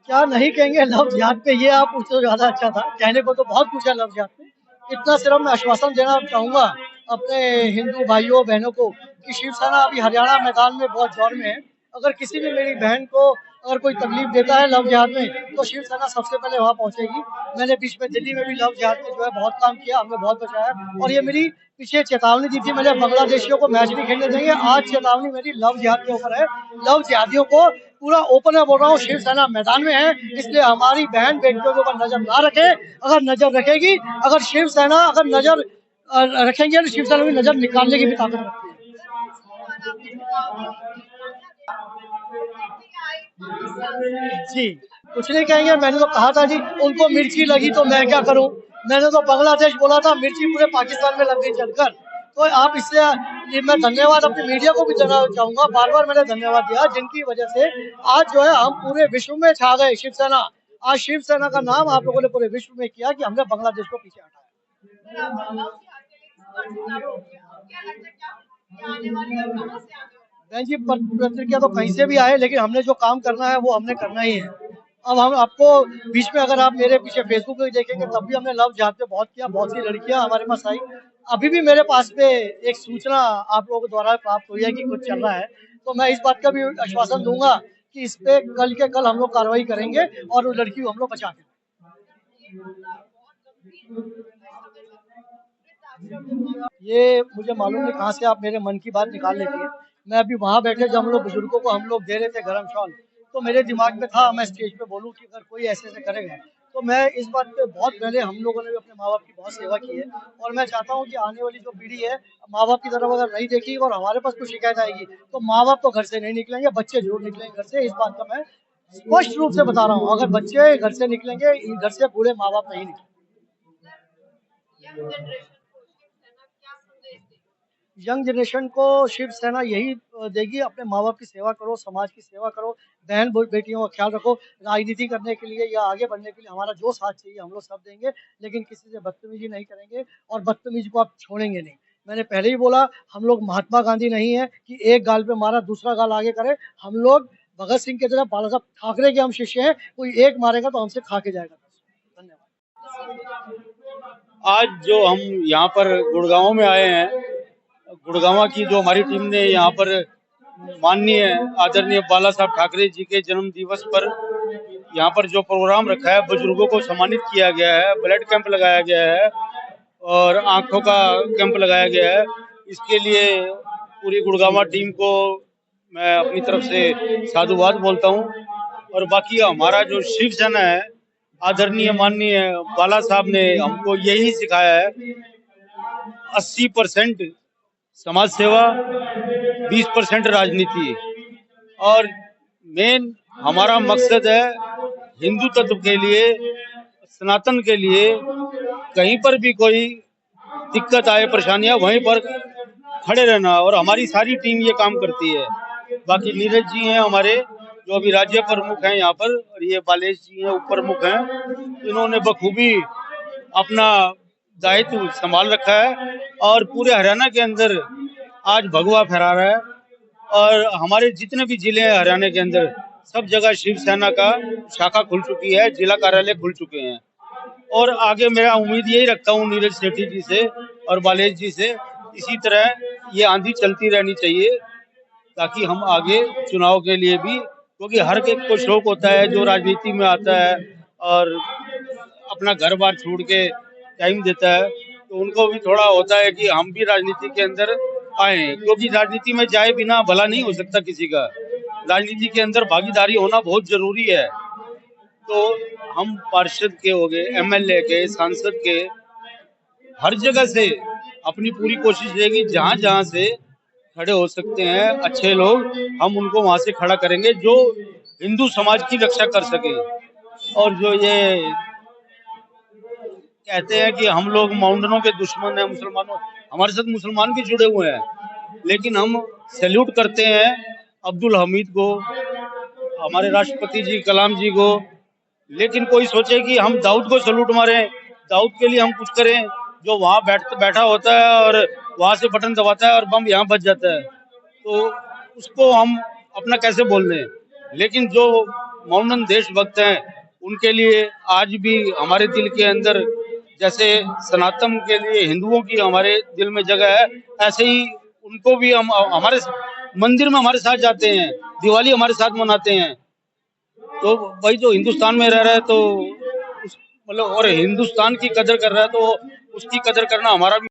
क्या नहीं कहेंगे लव जिहाद पे, ये आप पूछो ज्यादा अच्छा था। कहने को तो बहुत कुछ है लव जिहाद पे। इतना सिर्फ मैं आश्वासन देना चाहूंगा अपने हिंदू भाइयों बहनों को कि शिवसेना अभी हरियाणा मैदान में बहुत जोर में है। अगर किसी भी मेरी बहन को अगर कोई तकलीफ देता है लव जिहाद में तो शिवसेना सबसे पहले वहां पहुंचेगी। मैंने बीच में दिल्ली में भी लव जिहाद में जो है बहुत काम किया, हमने बहुत बचाया। और ये मेरी पीछे चेतावनी दी थी मैंने, बांग्लादेशियों को मैच नहीं खेलने देंगे। आज चेतावनी मेरी लव जिहाद के ऊपर है। लव जिहादियों को पूरा ओपन में बोल रहा हूँ, शिवसेना मैदान में है, इसलिए हमारी बहन बेटियों के ऊपर नजर ना रखे। अगर नजर रखेगी, अगर शिवसेना अगर नजर रखेंगे तो शिवसेना की नजर निकालने की भी ताकत रखती है। जी, कुछ नहीं कहेंगे। मैंने तो कहा था जी, उनको मिर्ची लगी तो मैं क्या करूं। मैंने तो बांग्लादेश बोला था, मिर्ची पूरे पाकिस्तान में लग गई चलकर। तो आप इससे ये मैं धन्यवाद अपनी मीडिया को भी देना चाहूंगा। बार बार मैंने धन्यवाद दिया जिनकी वजह से आज जो है हम पूरे विश्व में छा गए। शिवसेना, आज शिवसेना का नाम आप लोगों ने पूरे विश्व में किया कि हमने बांग्लादेश को पीछे हटाया। बहन जी, प्रतिक्रिया तो कहीं से भी आए, लेकिन हमने जो काम करना है वो हमने करना ही है। अब हम आपको बीच में अगर आप मेरे पीछे फेसबुक पे देखेंगे तब भी हमने लव जिहाद पे बहुत किया। बहुत सी लड़कियां हमारे पास आई। अभी भी मेरे पास पे एक सूचना आप लोगों द्वारा प्राप्त हुई है कि कुछ चल रहा है। तो मैं इस बात का भी आश्वासन दूंगा कि इस पे कल के कल हम लोग कार्रवाई करेंगे और उस लड़की को हम लोग बचा के। ये मुझे मालूम नहीं कहाँ से आप मेरे मन की बात निकाल लेती है। मैं अभी वहां बैठे जब हम लोग बुजुर्गों को हम लोग दे रहे थे गरम शॉल, तो मेरे दिमाग में था मैं स्टेज पे बोलूं कि अगर कोई ऐसे ऐसे करेगा तो मैं इस बात पे बहुत पहले हम लोगों ने भी अपने माँ बाप की बहुत सेवा की है। और मैं चाहता हूँ कि आने वाली जो पीढ़ी है माँ बाप की तरफ अगर नहीं देखी और हमारे पास कुछ शिकायत आएगी तो माँ बाप तो घर से नहीं निकलेंगे, बच्चे जरूर निकलेंगे घर से। इस बात का मैं स्पष्ट रूप से बता रहा हूँ, अगर बच्चे घर से निकलेंगे, घर से बूढ़े माँ बाप नहीं निकलेंगे। यंग जनरेशन को शिवसेना यही देगी, अपने माँ बाप की सेवा करो, समाज की सेवा करो, बहन बेटियों का ख्याल रखो। राजनीति करने के लिए या आगे बढ़ने के लिए हमारा जो साथ चाहिए हम लोग सब देंगे, लेकिन किसी से बदतमीजी नहीं करेंगे और बदतमीजी को आप छोड़ेंगे नहीं। मैंने पहले ही बोला, हम लोग महात्मा गांधी नहीं है कि एक गाल पे मारा दूसरा गाल आगे करे। हम लोग भगत सिंह की तरह बाला साहब ठाकरे के हम शिष्य हैं। कोई एक मारेगा तो हमसे खा के जाएगा। धन्यवाद। आज जो हम यहाँ पर गुड़गांव में आए हैं, गुड़गांव की जो हमारी टीम ने यहाँ पर माननीय आदरणीय बाला साहब ठाकरे जी के जन्म दिवस पर यहाँ पर जो प्रोग्राम रखा है, बुजुर्गों को सम्मानित किया गया है, ब्लड कैंप लगाया गया है और आंखों का कैंप लगाया गया है। इसके लिए पूरी गुड़गांव टीम को मैं अपनी तरफ से साधुवाद बोलता हूँ। और बाकी हमारा जो शिवसेना है, आदरणीय माननीय बाला साहब ने हमको यही सिखाया है, 80% समाज सेवा, 20% राजनीति। और मेन हमारा मकसद है हिंदू तत्व के लिए, सनातन के लिए कहीं पर भी कोई दिक्कत आए, परेशानियां, वहीं पर खड़े रहना। और हमारी सारी टीम ये काम करती है। बाकी नीरज जी हैं हमारे, जो अभी राज्य प्रमुख हैं यहाँ पर, और ये बालेश जी हैं उप प्रमुख हैं। इन्होंने बखूबी अपना दायित्व संभाल रखा है और पूरे हरियाणा के अंदर आज भगवा फहरा रहा है। और हमारे जितने भी जिले हैं हरियाणा के अंदर, सब जगह शिवसेना का शाखा खुल चुकी है, जिला कार्यालय खुल चुके हैं। और आगे मेरा उम्मीद यही रखता हूँ नीरज सेठी जी से और बालेश जी से, इसी तरह ये आंधी चलती रहनी चाहिए ताकि हम आगे चुनाव के लिए भी, क्योंकि हर एक को शौक होता है जो राजनीति में आता है और अपना घर बार छोड़ के टाइम देता है, तो उनको भी थोड़ा होता है कि हम भी राजनीति के अंदर आए, क्योंकि राजनीति में जाए बिना भला नहीं हो सकता किसी का। राजनीति के अंदर भागीदारी होना बहुत जरूरी है। तो हम पार्षद के हो गए, एमएलए के, सांसद के, हर जगह से अपनी पूरी कोशिश रहेगी, जहां जहां से खड़े हो सकते हैं अच्छे लोग, हम उनको वहां से खड़ा करेंगे जो हिंदू समाज की रक्षा कर सके। और जो ये कहते हैं कि हम लोग माउंटेनों के दुश्मन हैं मुसलमानों, हमारे साथ मुसलमान भी जुड़े हुए हैं, लेकिन हम सैल्यूट करते हैं अब्दुल हमीद को, हमारे राष्ट्रपति जी कलाम जी को। लेकिन कोई सोचे कि हम दाऊद को सैल्यूट मारें, दाऊद के लिए हम कुछ करें, जो वहां बैठा होता है और वहां से बटन दबाता है और बम यहाँ बच जाता है, तो उसको हम अपना कैसे बोल दें। लेकिन जो मौनन देशभक्त हैं, उनके लिए आज भी हमारे दिल के अंदर जैसे सनातन के लिए हिंदुओं की हमारे दिल में जगह है, ऐसे ही उनको भी हम हमारे मंदिर में हमारे साथ जाते हैं, दिवाली हमारे साथ मनाते हैं। तो भाई जो हिंदुस्तान में रह रहा है तो मतलब और हिंदुस्तान की कदर कर रहा है तो उसकी कदर करना हमारा भी